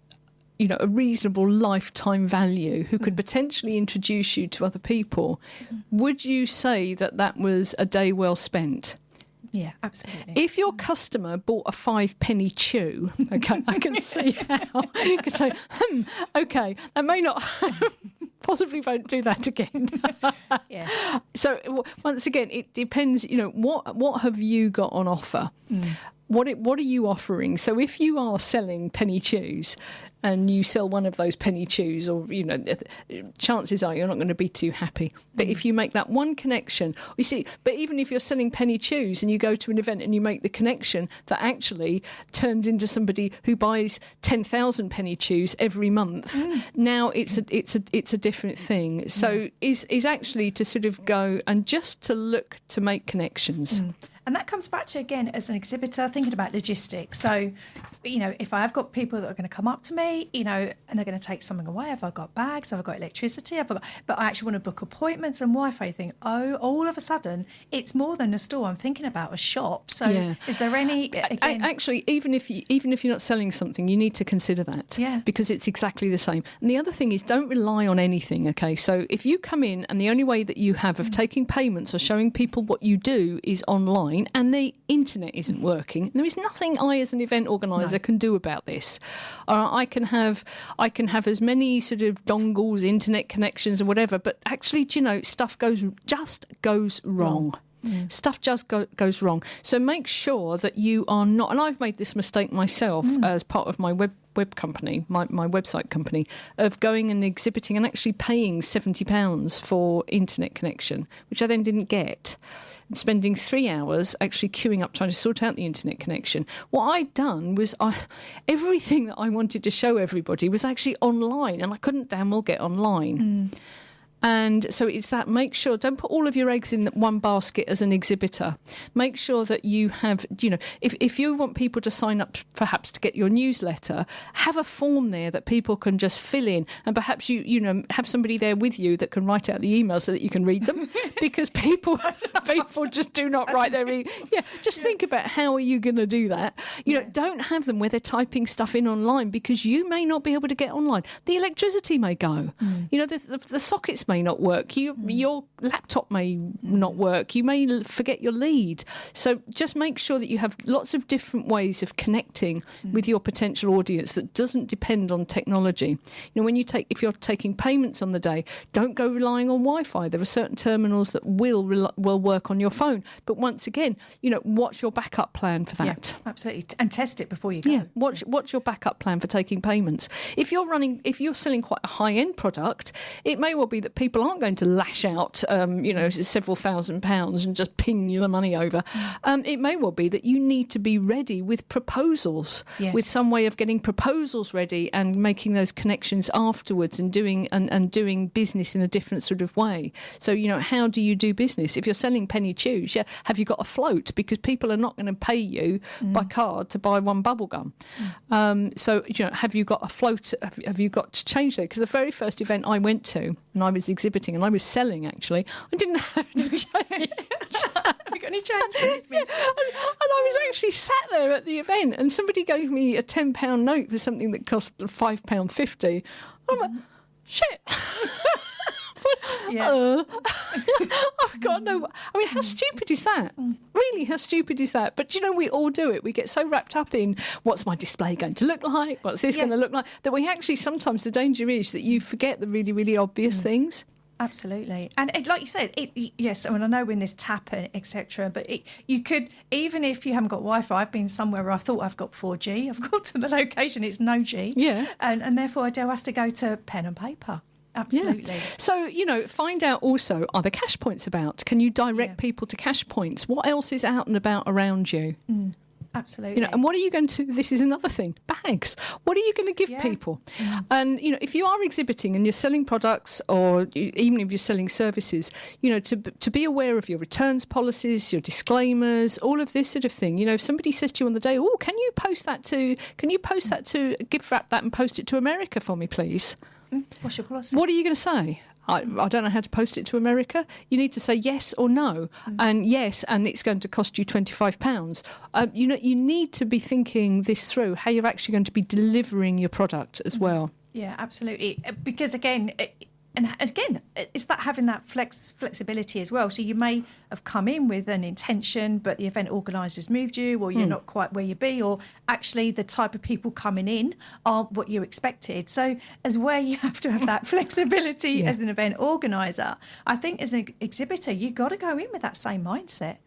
a reasonable lifetime value, who could potentially introduce you to other people, would you say that was a day well spent? Yeah, absolutely. If your customer bought a 5-penny chew, okay, I can see how you could say, okay, that may not, possibly won't do that again. Yes. So once again, it depends, what have you got on offer? What are you offering? So if you are selling penny chews and you sell one of those penny chews, or, chances are you're not going to be too happy. But if you make that one connection, you see, but even if you're selling penny chews and you go to an event and you make the connection that actually turns into somebody who buys 10,000 penny chews every month, now it's a different thing. So is actually to sort of go and just to look to make connections. And that comes back to, again, as an exhibitor, thinking about logistics. So if I have got people that are going to come up to me, and they're going to take something away, have I got bags, have I got electricity, but I actually want to book appointments and Wi-Fi, think, all of a sudden it's more than a store. I'm thinking about a shop. So is there any... Again, actually, even if you're not selling something, you need to consider that, because it's exactly the same. And the other thing is, don't rely on anything, okay? So if you come in and the only way that you have of taking payments or showing people what you do is online and the internet isn't working, there is nothing I as an event organiser can do about this. I can have as many sort of dongles, internet connections or whatever, but actually, stuff just goes wrong. Stuff just goes wrong. So make sure that you are not, and I've made this mistake myself as part of my web company, my website company, of going and exhibiting and actually paying £70 for internet connection, which I then didn't get. And spending 3 hours actually queuing up trying to sort out the internet connection. What I'd done was everything that I wanted to show everybody was actually online, and I couldn't damn well get online. And so it's that, make sure, don't put all of your eggs in one basket as an exhibitor. Make sure that you have, if you want people to sign up perhaps to get your newsletter, have a form there that people can just fill in. And perhaps you have somebody there with you that can write out the emails so that you can read them. Because people just do not write their email. Think about how are you going to do that. Don't have them where they're typing stuff in online, because you may not be able to get online. The electricity may go. The sockets may not work. Your laptop may not work. You may forget your lead. So just make sure that you have lots of different ways of connecting with your potential audience that doesn't depend on technology. If you're taking payments on the day, don't go relying on Wi-Fi. There are certain terminals that will work on your phone. But once again, what's your backup plan for that? Yeah, absolutely. And test it before you go. Yeah. What's your backup plan for taking payments? If you're selling quite a high-end product, it may well be that people aren't going to lash out, several £1,000s and just ping you the money over. It may well be that you need to be ready with proposals, with some way of getting proposals ready and making those connections afterwards and doing business in a different sort of way. So, how do you do business? If you're selling penny chews, have you got a float? Because people are not going to pay you by card to buy one bubble gum. So, have you got a float? Have you got to change that? Because the very first event I went to, and I was exhibiting and I was selling, actually, I didn't have any change. Have you got any change? And I was actually sat there at the event and somebody gave me a £10 note for something that cost £5.50. I'm like, shit. I've got no... I mean, how stupid is that? Really, how stupid is that? But, we all do it. We get so wrapped up in what's my display going to look like? What's this going to look like? That we actually, sometimes the danger is that you forget the really, really obvious things. Absolutely. And like you said, yes, I mean, I know when there's tap, etc., but you could, even if you haven't got Wi-Fi, I've been somewhere where I thought I've got 4G, I've got to the location, it's no G. Yeah. And therefore Adelle has to go to pen and paper. Absolutely. Yeah. So, find out also, are there cash points about? Can you direct people to cash points? What else is out and about around you? Absolutely. And what are you going to, this is another thing, bags. What are you going to give people? And, if you are exhibiting and you're selling products, or even if you're selling services, to be aware of your returns policies, your disclaimers, all of this sort of thing. If somebody says to you on the day, can you post that to gift wrap that and post it to America for me, please? What's your policy? What are you going to say? I don't know how to post it to America. You need to say yes or no. And yes, and it's going to cost you £25. You need to be thinking this through, how you're actually going to be delivering your product as well. Yeah, absolutely. Because again, it's that having that flexibility as well. So you may have come in with an intention, but the event organisers moved you, or you're not quite where you be, or actually the type of people coming in aren't what you expected. So as where you have to have that flexibility as an event organiser, I think as an exhibitor, you've got to go in with that same mindset.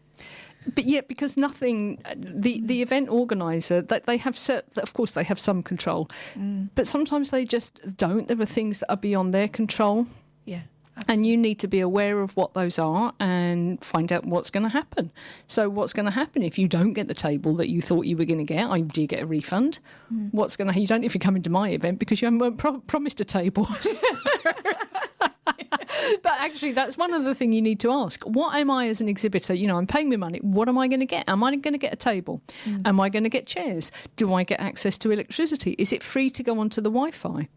But because nothing, the event organiser, they have of course they have some control, but sometimes they just don't. There are things that are beyond their control. Yeah. Absolutely. And you need to be aware of what those are and find out what's going to happen. So what's going to happen if you don't get the table that you thought you were going to get? Do you get a refund? What's going to... You don't if you come into my event because you haven't promised a table. But actually, that's one other thing you need to ask. What am I as an exhibitor? You know, I'm paying me money. What am I going to get? Am I going to get a table? Am I going to get chairs? Do I get access to electricity? Is it free to go onto the Wi-Fi?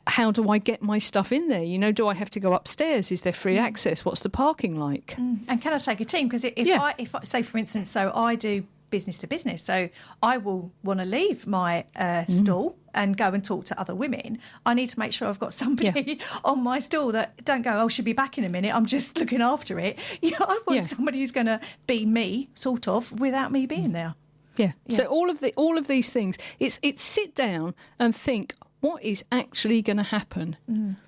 How do I get my stuff in there? You know, do I have to go upstairs? Is there free access? What's the parking like? And can I take a team? Because if I say, for instance, so I do business to business, so I will want to leave my stall and go and talk to other women. I need to make sure I've got somebody on my stall that don't go, oh, she'll be back in a minute, I'm just looking after it. You know, I want somebody who's going to be me, sort of, without me being there. Yeah. So all of these things, it's sit down and think, what is actually going to happen?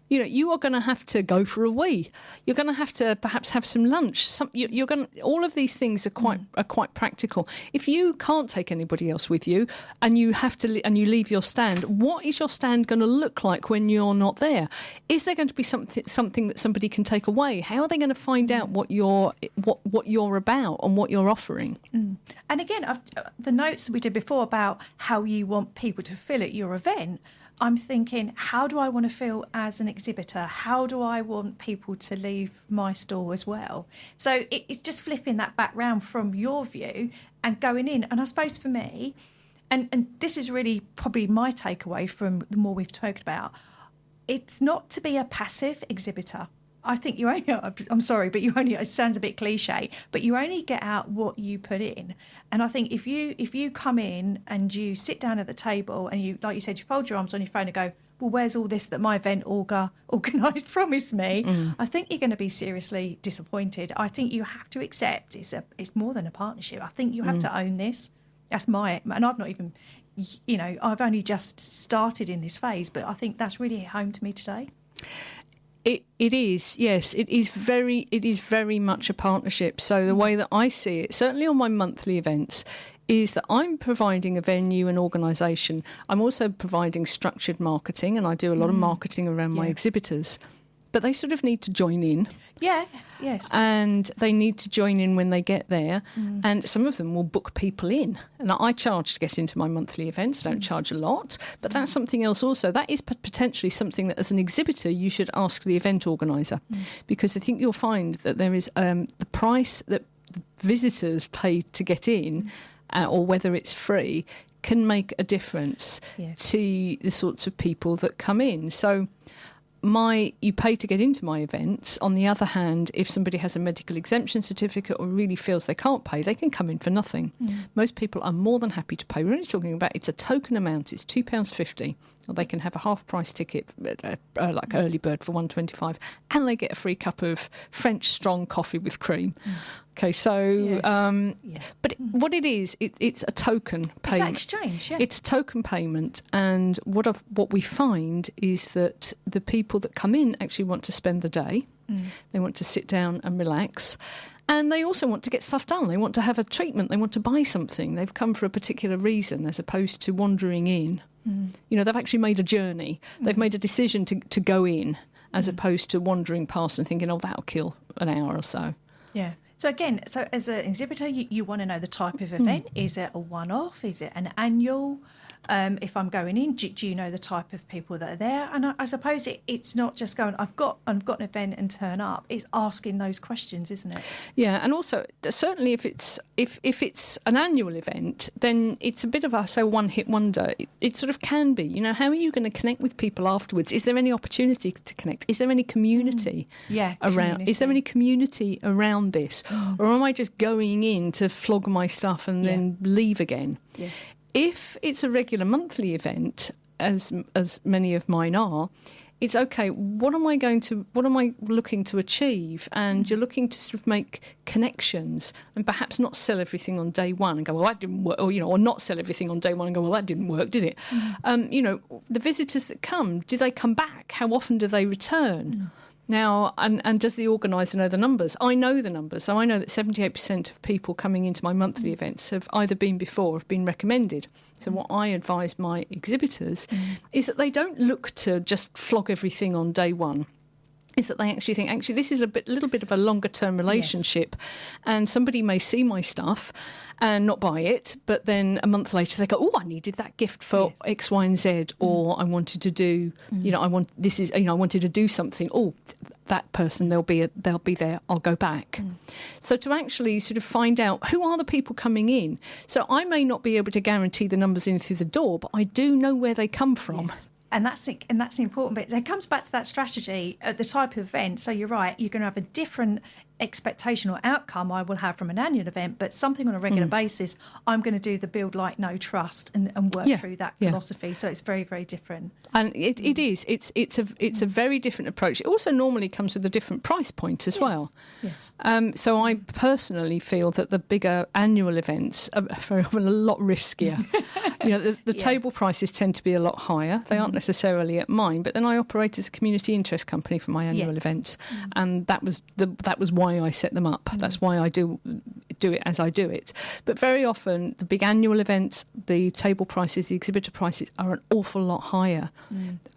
You know, you are going to have to go for a wee. You're going to have to perhaps have some lunch. You're going. All of these things are quite practical. If you can't take anybody else with you, and you have to, and you leave your stand, what is your stand going to look like when you're not there? Is there going to be something that somebody can take away? How are they going to find out what you're about and what you're offering? And again, the notes that we did before about how you want people to feel at your event. I'm thinking, how do I want to feel as an exhibitor? How do I want people to leave my stall as well? So it's just flipping that back round from your view and going in. And I suppose for me, and this is really probably my takeaway from the more we've talked about, it's not to be a passive exhibitor. I think you only, I'm sorry, but it sounds a bit cliche, but you only get out what you put in. And I think if you come in and you sit down at the table and you, like you said, you fold your arms on your phone and go, well, where's all this that my event organised promised me? I think you're going to be seriously disappointed. I think you have to accept it's more than a partnership. I think you have to own this. That's and I've not even, you know, I've only just started in this phase, but I think that's really hit home to me today. It is, yes. It is very much a partnership. So the way that I see it, certainly on my monthly events, is that I'm providing a venue and organisation. I'm also providing structured marketing, and I do a lot of marketing around my exhibitors. But they sort of need to join in. Yeah, yes. And they need to join in when they get there. And some of them will book people in. And I charge to get into my monthly events. I don't charge a lot. But that's something else also. That is potentially something that as an exhibitor you should ask the event organiser. Because I think you'll find that there is the price that visitors pay to get in, or whether it's free, can make a difference to the sorts of people that come in. So you pay to get into my events. On the other hand, if somebody has a medical exemption certificate or really feels they can't pay, they can come in for nothing. Most people are more than happy to pay. We're only talking about, it's a token amount. It's £2.50, or they can have a half price ticket, like early bird for £1.25, and they get a free cup of French strong coffee with cream. Okay, so, but what it is, it's a token payment. It's that exchange, It's a token payment, and what we find is that the people that come in actually want to spend the day. They want to sit down and relax, and they also want to get stuff done. They want to have a treatment. They want to buy something. They've come for a particular reason, as opposed to wandering in. You know, they've actually made a journey. They've made a decision to go in, as opposed to wandering past and thinking, oh, that'll kill an hour or so. Yeah. So again, as an exhibitor, you want to know the type of event. Is it a one-off? Is it an annual? If I'm going in, do you know the type of people that are there? And I suppose it's not just going, I've got an event and turn up. It's asking those questions, isn't it? Yeah, and also certainly if it's an annual event, then it's a bit of a one-hit wonder. It sort of can be. You know, how are you going to connect with people afterwards? Is there any opportunity to connect? Is there any community around? Is there any community around this, or am I just going in to flog my stuff and then leave again? Yes. If it's a regular monthly event, as many of mine are, it's okay. What am I looking to achieve? And you're looking to sort of make connections and perhaps not sell everything on day one and go, well, that didn't work, or not sell everything on day one and go, well, that didn't work, did it? The visitors that come, do they come back? How often do they return? Now, and does the organiser know the numbers? I know the numbers. So I know that 78% of people coming into my monthly events have either been before or have been recommended. So what I advise my exhibitors is that they don't look to just flog everything on day one. Is that they actually think, this is a little bit of a longer-term relationship, and somebody may see my stuff and not buy it, but then a month later they go, oh, I needed that gift for X, Y, and Z, or I wanted to do, I wanted to do something. Oh, that person, they'll be there, I'll go back. So to actually sort of find out who are the people coming in. So I may not be able to guarantee the numbers in through the door, but I do know where they come from. Yes. And that's the important bit. It comes back to that strategy, the type of event. So you're right, you're going to have a different expectation or outcome I will have from an annual event, but something on a regular basis, I'm going to do the build, like, know, trust and work through that philosophy. So it's very, very different. And it is. It's a very different approach. It also normally comes with a different price point as well. Yes. So I personally feel that the bigger annual events are very often a lot riskier. The table prices tend to be a lot higher. They aren't necessarily at mine, but then I operate as a community interest company for my annual events, and that was why I set them up. That's why I do it as I do it. But very often the big annual events, the table prices, the exhibitor prices are an awful lot higher,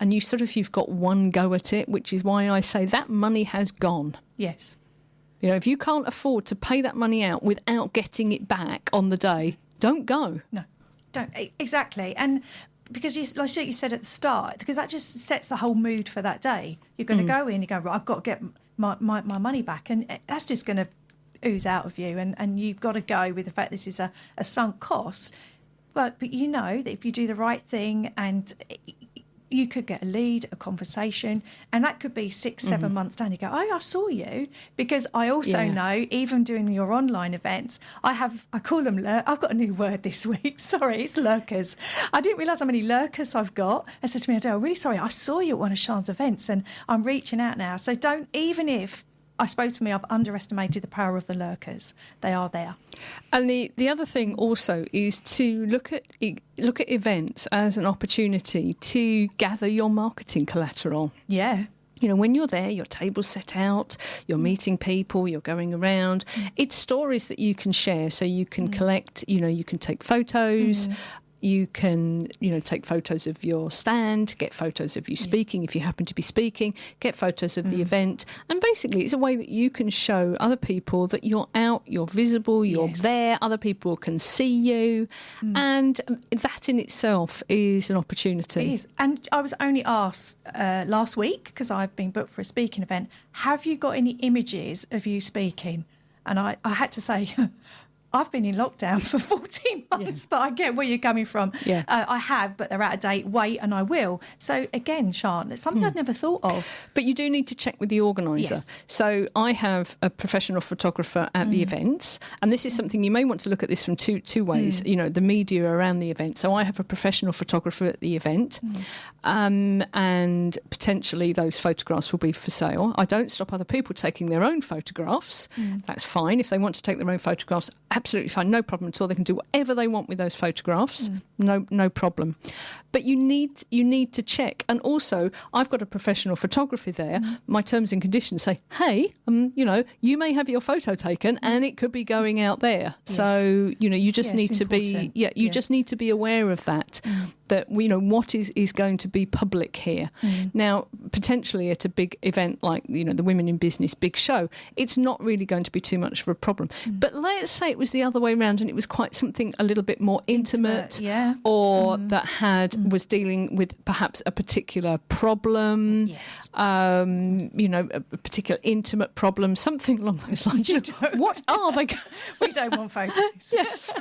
and you've got one go at it, which is why I say that money has gone. Yes. If you can't afford to pay that money out without getting it back on the day, don't go. No, don't. Exactly. And because like you said at the start, because that just sets the whole mood for that day. You're going to go in, you go, right, I've got to get my money back, and that's just going to ooze out of you, and you've got to go with the fact this is a sunk cost, but you know that if you do the right thing, and you could get a lead, a conversation, and that could be 6-7 months down. You go, oh, I saw you, because I also know, even doing your online events, I call them I've got a new word this week. Sorry, it's lurkers. I didn't realise how many lurkers I've got. I said to me, Adelle, really sorry, I saw you at one of Sian's events, and I'm reaching out now. So don't, even if, I suppose for me, I've underestimated the power of the lurkers. They are there. And the other thing also is to look at events as an opportunity to gather your marketing collateral. Yeah. When you're there, your table's set out, you're meeting people, you're going around. It's stories that you can share, so you can collect, you can take photos. You can, take photos of your stand, get photos of you speaking if you happen to be speaking, get photos of the event. And basically, it's a way that you can show other people that you're out, you're visible, you're there, other people can see you. And that in itself is an opportunity. It is. And I was only asked last week, because I've been booked for a speaking event, have you got any images of you speaking? And I had to say... I've been in lockdown for 14 months, but I get where you're coming from. Yeah. I have, but they're out of date. Wait, and I will. So again, Sian, it's something I'd never thought of. But you do need to check with the organiser. Yes. So I have a professional photographer at the events, and this is something you may want to look at this from two ways. The media around the event. So I have a professional photographer at the event, and potentially those photographs will be for sale. I don't stop other people taking their own photographs. That's fine. If they want to take their own photographs, absolutely fine, no problem at all. They can do whatever they want with those photographs, no problem. But you need to check. And also, I've got a professional photographer there. My terms and conditions say, hey, you may have your photo taken, and it could be going out there. Yes. So you just need to important. Just need to be aware of that. That what is going to be public here. Now, potentially at a big event like the Women in Business big show, it's not really going to be too much of a problem. But let's say it was the other way around, and it was quite something a little bit more intimate, or that was dealing with perhaps a particular problem, a particular intimate problem, something along those lines. What are they? We don't want photos. Yes.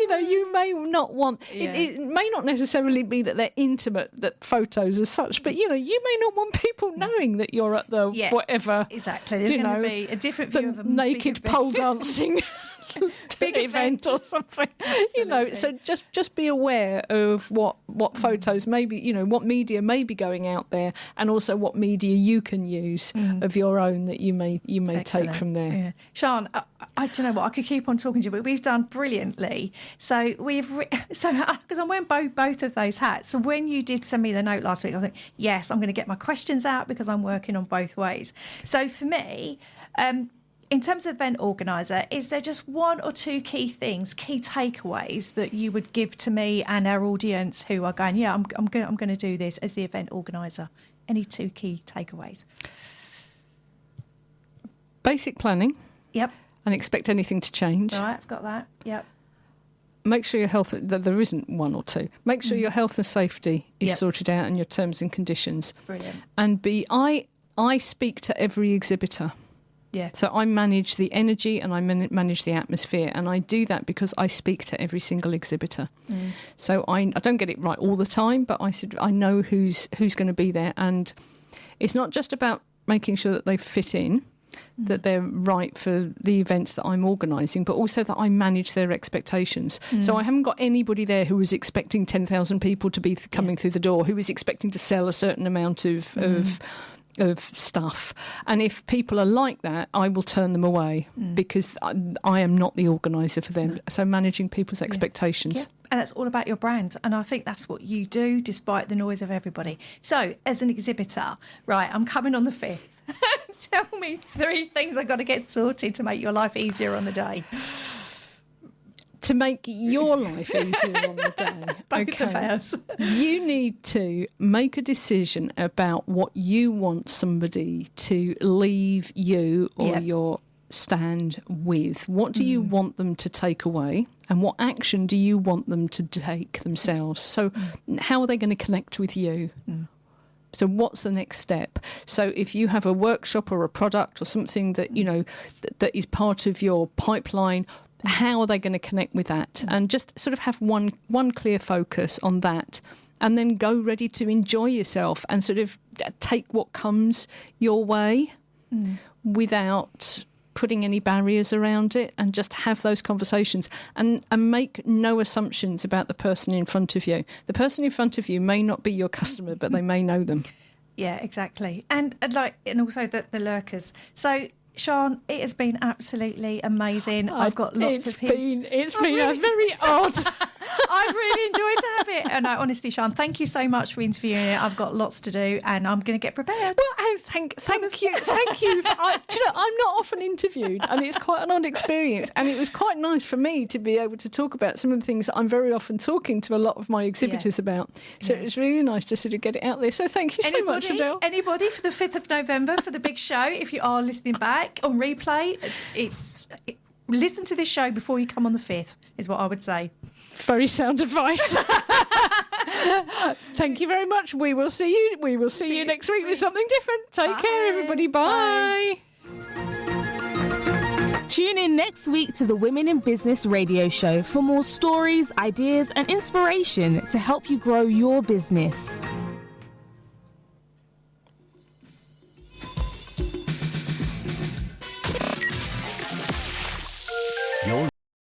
You may not want... It may not necessarily be that they're intimate, that photos as such, but, you may not want people knowing that you're at the whatever... Exactly. There's going to be a different view of a naked pole dancing big event or something. Absolutely. So just be aware of what photos maybe, what media may be going out there, and also what media you can use of your own that you may take from there. Yeah. Sian, I don't know what, I could keep on talking to you, but we've done brilliantly. So because I'm wearing both of those hats. So when you did send me the note last week, I think, yes, I'm going to get my questions out because I'm working on both ways. So for me, in terms of event organiser, is there just one or two key takeaways that you would give to me and our audience who are going, I'm going to do this as the event organiser? Any two key takeaways? Basic planning. Yep. And expect anything to change. Right, I've got that. Yep. make sure your health, there isn't one or two, make sure your health and safety is sorted out and your terms and conditions. Brilliant. And B, I speak to every exhibitor. Yeah. So I manage the energy and I manage the atmosphere, and I do that because I speak to every single exhibitor. So I don't get it right all the time, but I know who's going to be there, and it's not just about making sure that they fit in, that they're right for the events that I'm organising, but also that I manage their expectations. So I haven't got anybody there who was expecting 10,000 people to be coming through the door, who was expecting to sell a certain amount of stuff. And if people are like that, I will turn them away because I am not the organiser for them. So managing people's expectations. Yeah. And it's all about your brand. And I think that's what you do, despite the noise of everybody. So as an exhibitor, right, I'm coming on the 5th. Tell me 3 things I've got to get sorted to make your life easier on the day. To make your life easier on the day. Both of us. You need to make a decision about what you want somebody to leave you or your stand with. What do you want them to take away? And what action do you want them to take themselves? So how are they going to connect with you? So what's the next step? So if you have a workshop or a product or something that, you know, that is part of your pipeline, how are they going to connect with that? And just sort of have one clear focus on that, and then go ready to enjoy yourself and sort of take what comes your way without putting any barriers around it, and just have those conversations and make no assumptions about the person in front of you. The person in front of you may not be your customer, but they may know them. Yeah, exactly. And also the lurkers. So Sian, it has been absolutely amazing. I've got lots of hints. It's been a very odd. I've really enjoyed to have it. And honestly, Sian, thank you so much for interviewing it. I've got lots to do and I'm going to get prepared. Well, thank you. Thank you. Do you know, I'm not often interviewed, and it's quite an odd experience. And it was quite nice for me to be able to talk about some of the things that I'm very often talking to a lot of my exhibitors about. So it was really nice to sort of get it out there. So thank you so much, Adelle. Anybody for the 5th of November for the big show, if you are listening back on replay, listen to this show before you come on the 5th, is what I would say. Very sound advice. Thank you very much. We will see you. We will see you next week with something different. Take care, everybody. Bye. Tune in next week to the Women in Business radio show for more stories, ideas, and inspiration to help you grow your business.